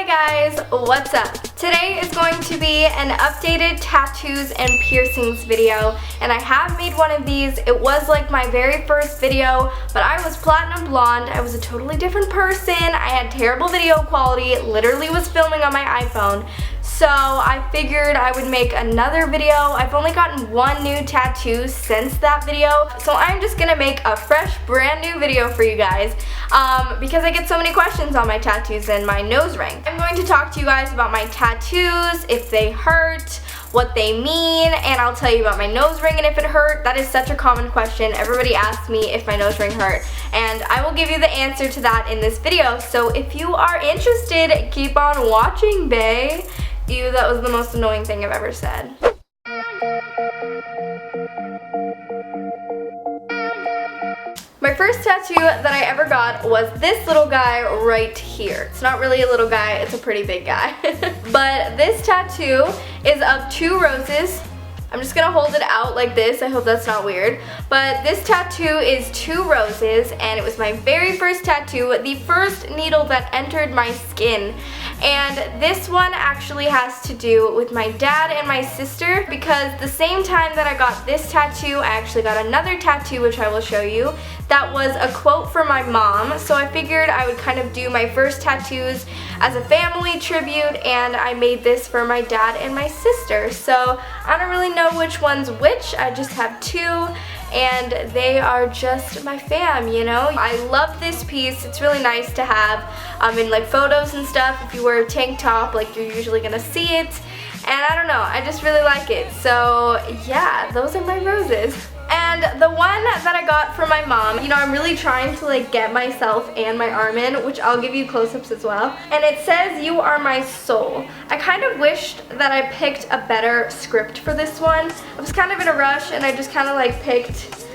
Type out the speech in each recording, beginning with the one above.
Hi guys, what's up? Today is going to be an updated tattoos and piercings video, and I have made one of these. It was like my very first video, but I was platinum blonde. I was a totally different person. I had terrible video quality, literally was filming on my iPhone. So I figured I would make another video. I've only gotten one new tattoo since that video, so I'm just gonna make a fresh, brand new video for you guys because I get so many questions on my tattoos and my nose ring. I'm going to talk to you guys about my tattoos, if they hurt, what they mean, and I'll tell you about my nose ring and if it hurt. That is such a common question. Everybody asks me if my nose ring hurt, and I will give you the answer to that in this video. So if you are interested, keep on watching, bae. Ew, that was the most annoying thing I've ever said. My first tattoo that I ever got was this little guy right here. It's not really a little guy, it's a pretty big guy. But this tattoo is of 2 roses. I'm just gonna hold it out like this. I hope that's not weird. But this tattoo is 2 roses, and it was my very first tattoo, the first needle that entered my skin. And this one actually has to do with my dad and my sister, because the same time that I got this tattoo, I actually got another tattoo, which I will show you, that was a quote from my mom. So I figured I would kind of do my first tattoos as a family tribute, and I made this for my dad and my sister. So I don't really know which one's which. I just have 2, and they are just my fam, you know? I love this piece. It's really nice to have in like photos and stuff. If you wear a tank top, like, you're usually gonna see it. And I don't know, I just really like it. So yeah, those are my roses. And the one that I got from my mom, you know, I'm really trying to like get myself and my arm in, which I'll give you close-ups as well. And it says, "You are my soul." I kind of wished that I picked a better script for this one. I was kind of in a rush, and I just kind of like picked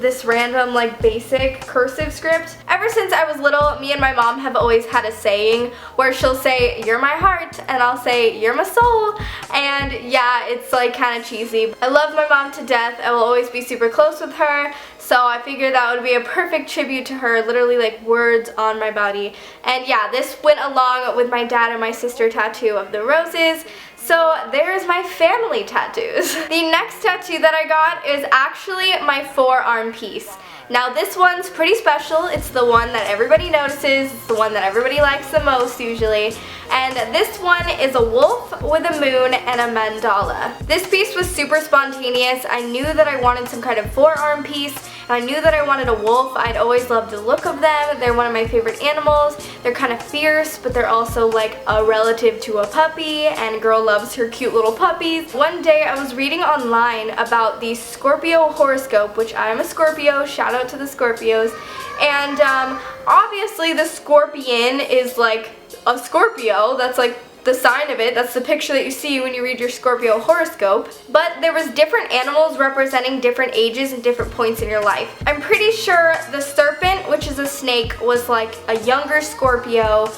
this random like basic cursive script. Ever since I was little, me and my mom have always had a saying where she'll say, "You're my heart," and I'll say, "You're my soul." And yeah, it's like kind of cheesy. I love my mom to death. I will always be super close with her. So I figured that would be a perfect tribute to her, literally like words on my body. And yeah, this went along with my dad and my sister tattoo of the roses. So there's my family tattoos. The next tattoo that I got is actually my forearm piece. Now this one's pretty special. It's the one that everybody notices. It's the one that everybody likes the most usually. And this one is a wolf with a moon and a mandala. This piece was super spontaneous. I knew that I wanted some kind of forearm piece, and I knew that I wanted a wolf. I'd always loved the look of them. They're one of my favorite animals. They're kind of fierce, but they're also like a relative to a puppy, and girl loves her cute little puppies. One day I was reading online about the Scorpio horoscope, which I'm a Scorpio, shout out to the Scorpios, and obviously the scorpion is like a Scorpio. That's like the sign of it. That's the picture that you see when you read your Scorpio horoscope. But there was different animals representing different ages and different points in your life. I'm pretty sure the serpent, which is a snake, was like a younger Scorpio.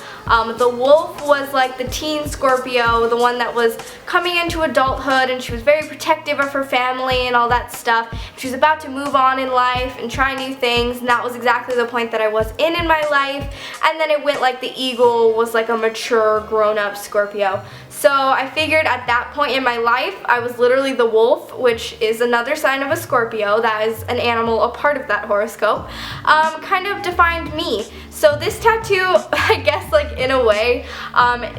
The wolf was like the teen Scorpio, the one that was coming into adulthood, and she was very protective of her family and all that stuff. She was about to move on in life and try new things, and that was exactly the point that I was in my life. And then it went like the eagle was like a mature, grown-up Scorpio. So I figured at that point in my life, I was literally the wolf, which is another sign of a Scorpio. That is an animal, a part of that horoscope, kind of defined me. So this tattoo, I guess like in a way,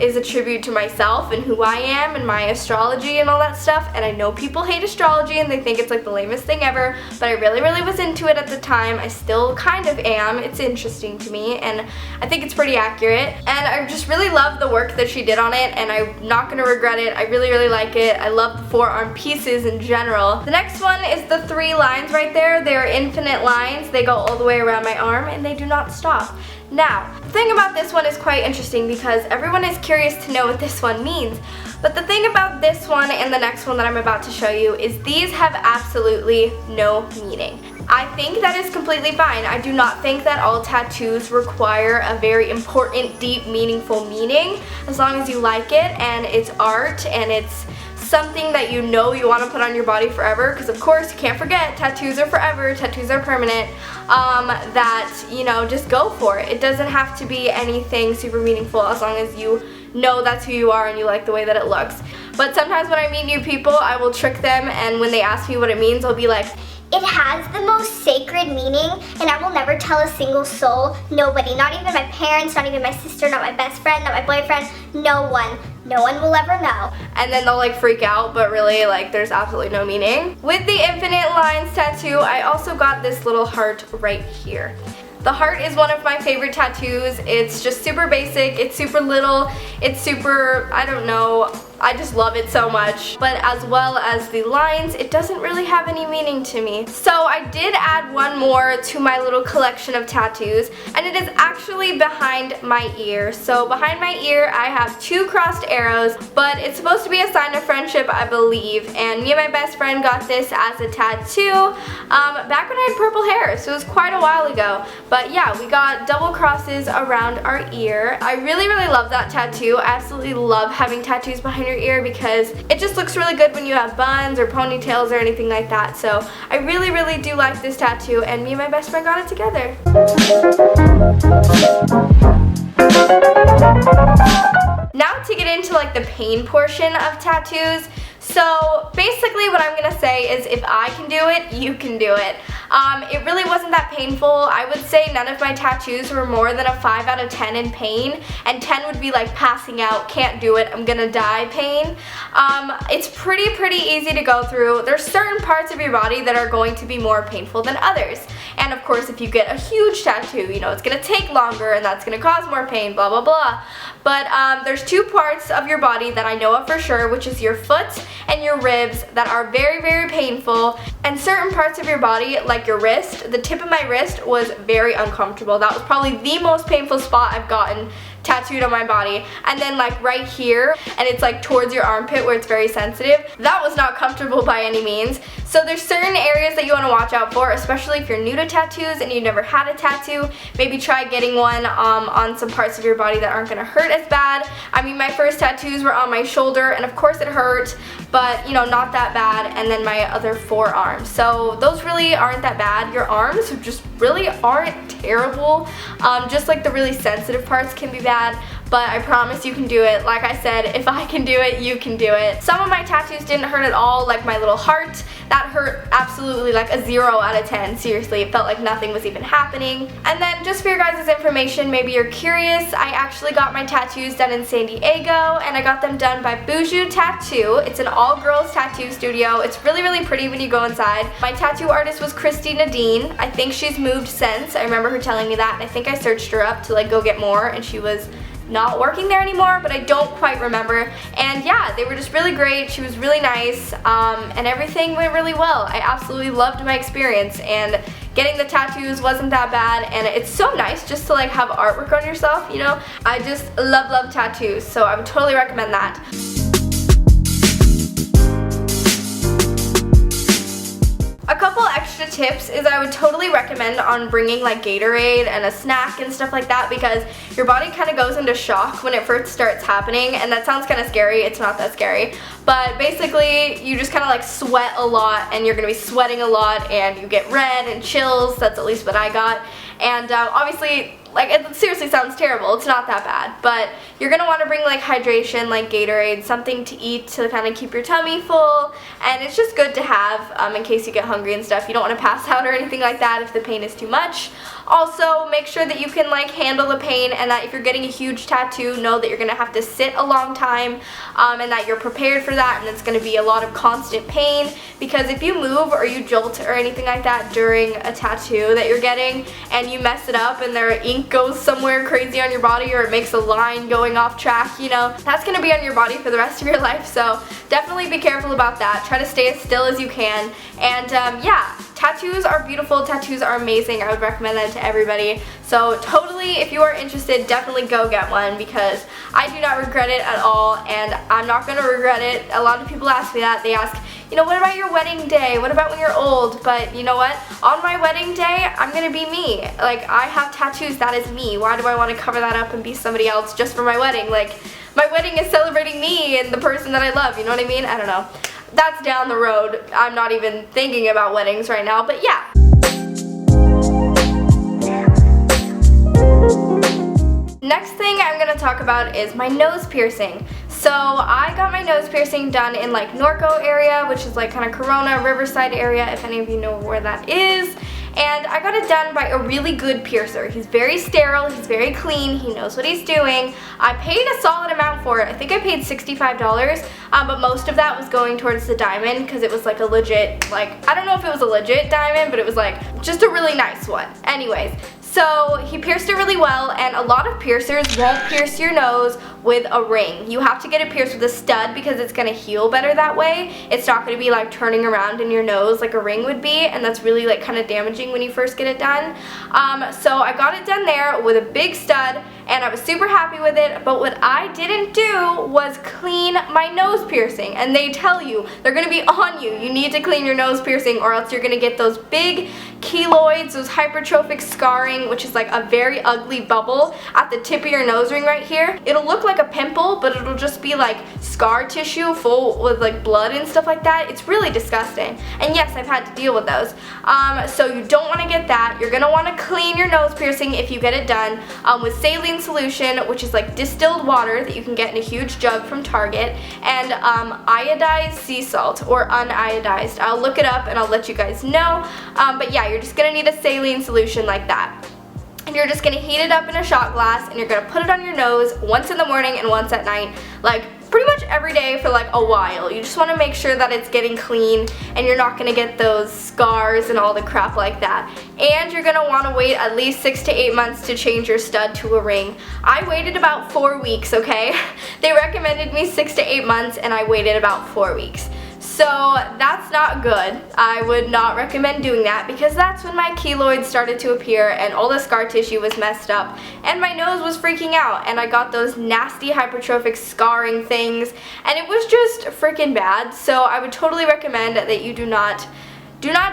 is a tribute to myself and who I am and my astrology and all that stuff. And I know people hate astrology and they think it's like the lamest thing ever, but I really, really was into it at the time. I still kind of am. It's interesting to me, and I think it's pretty accurate. And I just really love the work that she did on it, and I'm not gonna regret it. I really, really like it. I love the forearm pieces in general. The next one is the 3 lines right there. They are infinite lines. They go all the way around my arm, and they do not stop. Now, the thing about this one is quite interesting because everyone is curious to know what this one means. But the thing about this one and the next one that I'm about to show you is these have absolutely no meaning. I think that is completely fine. I do not think that all tattoos require a very important, deep, meaningful meaning, as long as you like it and it's art and it's something that you know you want to put on your body forever, because of course you can't forget tattoos are forever, tattoos are permanent, that, you know, just go for it. It doesn't have to be anything super meaningful as long as you know that's who you are and you like the way that it looks. But sometimes when I meet new people, I will trick them, and when they ask me what it means, I'll be like, it has the most sacred meaning, and I will never tell a single soul, nobody, not even my parents, not even my sister, not my best friend, not my boyfriend, no one. No one will ever know. And then they'll like freak out, but really like there's absolutely no meaning. With the Infinite Lines tattoo, I also got this little heart right here. The heart is one of my favorite tattoos. It's just super basic, it's super little, it's super, I don't know, I just love it so much. But as well as the lines, it doesn't really have any meaning to me. So I did add one more to my little collection of tattoos, and it is actually behind my ear. So behind my ear I have 2 crossed arrows, but it's supposed to be a sign of friendship, I believe. And me and my best friend got this as a tattoo back when I had purple hair, so it was quite a while ago. But yeah, we got double crosses around our ear. I really love that tattoo. I absolutely love having tattoos behind your ear because it just looks really good when you have buns or ponytails or anything like that. So I really do like this tattoo, and me and my best friend got it together. Now to get into like the pain portion of tattoos. So basically what I'm gonna say is if I can do it, you can do it. It really wasn't that painful. I would say none of my tattoos were more than a 5 out of 10 in pain, and 10 would be like passing out, can't do it, I'm gonna die pain. It's pretty easy to go through. There's certain parts of your body that are going to be more painful than others. And of course if you get a huge tattoo, you know, it's gonna take longer and that's gonna cause more pain, blah blah. But there's 2 parts of your body that I know of for sure, which is your foot and your ribs, that are very painful. And certain parts of your body, like your wrist, the tip of my wrist was very uncomfortable. That was probably the most painful spot I've gotten tattooed on my body. And then like right here, and it's like towards your armpit where it's very sensitive, that was not comfortable by any means. So there's certain areas that you want to watch out for, especially if you're new to tattoos and you've never had a tattoo. Maybe try getting one on some parts of your body that aren't going to hurt as bad. I mean, my first tattoos were on my shoulder, and of course it hurt, but you know, not that bad. And then my other forearms, so those really aren't that bad. Your arms just really aren't terrible. Just like the really sensitive parts can be bad, but I promise you can do it. Like I said, if I can do it, you can do it. Some of my tattoos didn't hurt at all, like my little heart. That hurt absolutely like a 0 out of 10. Seriously, it felt like nothing was even happening. And then just for your guys' information, maybe you're curious, I actually got my tattoos done in San Diego, and I got them done by Boujou Tattoo. It's an all-girls tattoo studio. It's really pretty when you go inside. My tattoo artist was Christina Dean. I think she's moved since. I remember her telling me that, and I think I searched her up to like go get more, and she was not working there anymore, but I don't quite remember. And yeah, they were just really great. She was really nice, and everything went really well. I absolutely loved my experience, and getting the tattoos wasn't that bad, and it's so nice just to like have artwork on yourself, you know? I just love tattoos, so I would totally recommend that. A couple extra tips is I would totally recommend on bringing like Gatorade and a snack and stuff like that, because your body kind of goes into shock when it first starts happening, and that sounds kind of scary. It's not that scary, but basically you just kind of like sweat a lot, and you're gonna be sweating a lot, and you get red and chills. That's at least what I got. And obviously, like, it seriously sounds terrible. It's not that bad, but you're gonna want to bring like hydration, like Gatorade, something to eat to kind of keep your tummy full, and it's just good to have in case you get hungry and stuff. You don't want to pass out or anything like that if the pain is too much. Also, make sure that you can like handle the pain, and that if you're getting a huge tattoo, know that you're gonna have to sit a long time, and that you're prepared for that, and it's gonna be a lot of constant pain, because if you move or you jolt or anything like that during a tattoo that you're getting, and you mess it up and their ink goes somewhere crazy on your body, or it makes a line going off track, you know, that's gonna be on your body for the rest of your life. So definitely be careful about that. Try to stay as still as you can. And yeah, tattoos are beautiful, tattoos are amazing. I would recommend them to everybody. So totally, if you are interested, definitely go get one, because I do not regret it at all, and I'm not gonna regret it. A lot of people ask me that. They ask, you know, what about your wedding day? What about when you're old? But you know what? On my wedding day, I'm gonna be me. Like, I have tattoos, that is me. Why do I want to cover that up and be somebody else just for my wedding? Like, my wedding is celebrating me and the person that I love, you know what I mean? I don't know. That's down the road. I'm not even thinking about weddings right now, but yeah. Next thing I'm going to talk about is my nose piercing. So I got my nose piercing done in like Norco area, which is like kind of Corona, Riverside area, if any of you know where that is. And I got it done by a really good piercer. He's very sterile, he's very clean, he knows what he's doing. I paid a solid amount for it. I think I paid $65, but most of that was going towards the diamond because it was like a legit, like, I don't know if it was a legit diamond, but it was like just a really nice one. Anyways, so he pierced it really well, and a lot of piercers won't pierce your nose with a ring. You have to get it pierced with a stud because it's going to heal better that way. It's not going to be like turning around in your nose like a ring would be, and that's really like kind of damaging when you first get it done. So I got it done there with a big stud, and I was super happy with it, but what I didn't do was clean my nose piercing, and they tell you, they're going to be on you. You need to clean your nose piercing or else you're going to get those big keloids, those hypertrophic scarring, which is like a very ugly bubble at the tip of your nose ring right here. It'll look like a pimple, but it'll just be like scar tissue full with like blood and stuff like that. It's really disgusting. And yes, I've had to deal with those. So you don't want to get that. You're going to want to clean your nose piercing if you get it done with saline solution, which is like distilled water that you can get in a huge jug from Target, and iodized sea salt or uniodized. I'll look it up and I'll let you guys know. But yeah, you're just going to need a saline solution like that. And you're just going to heat it up in a shot glass, and you're going to put it on your nose once in the morning and once at night, like pretty much every day for like a while. You just want to make sure that it's getting clean and you're not going to get those scars and all the crap like that. And you're going to want to wait at least 6 to 8 months to change your stud to a ring. I waited about 4 weeks, okay? They recommended me 6 to 8 months, and I waited about 4 weeks. So that's not good. I would not recommend doing that because that's when my keloids started to appear and all the scar tissue was messed up and my nose was freaking out and I got those nasty hypertrophic scarring things and it was just freaking bad. So I would totally recommend that you do not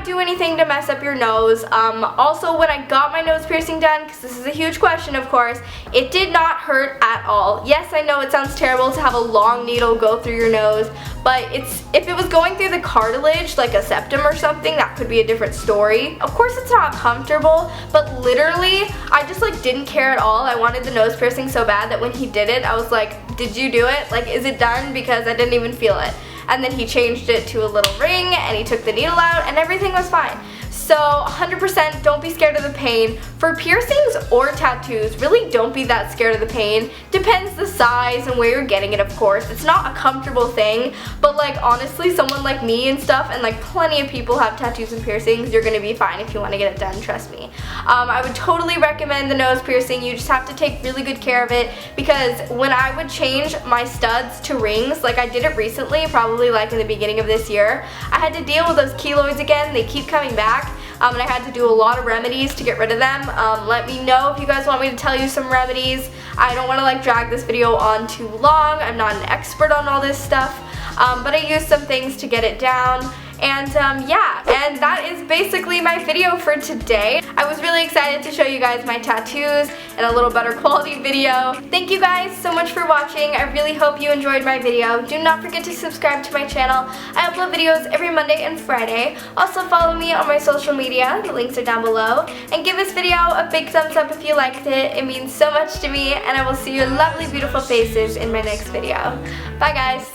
do anything to mess up your nose. Also, when I got my nose piercing done, because this is a huge question of course, it did not hurt at all. Yes, I know it sounds terrible to have a long needle go through your nose, but if it was going through the cartilage, like a septum or something, that could be a different story. Of course it's not comfortable, but literally, I just like didn't care at all. I wanted the nose piercing so bad that when he did it, I was like, did you do it? Like, is it done? Because I didn't even feel it. And then he changed it to a little ring and he took the needle out and everything was fine. So 100% don't be scared of the pain. For piercings or tattoos, really don't be that scared of the pain. Depends the size and where you're getting it, of course. It's not a comfortable thing, but like honestly, someone like me and stuff, and like plenty of people have tattoos and piercings, you're gonna be fine if you want to get it done, trust me. I would totally recommend the nose piercing. You just have to take really good care of it because when I would change my studs to rings, like I did it recently, probably like in the beginning of this year, I had to deal with those keloids again. They keep coming back. And I had to do a lot of remedies to get rid of them. Let me know if you guys want me to tell you some remedies. I don't want to like drag this video on too long. I'm not an expert on all this stuff, but I used some things to get it down. And yeah, and that is basically my video for today. I was really excited to show you guys my tattoos in a little better quality video. Thank you guys so much for watching. I really hope you enjoyed my video. Do not forget to subscribe to my channel. I upload videos every Monday and Friday. Also follow me on my social media. The links are down below. And give this video a big thumbs up if you liked it. It means so much to me, and I will see your lovely, beautiful faces in my next video. Bye guys.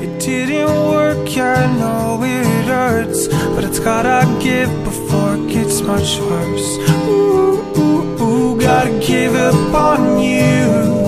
It didn't work, yeah, I know it hurts, but it's gotta give before it gets much worse. Ooh, ooh, ooh, gotta give up on you.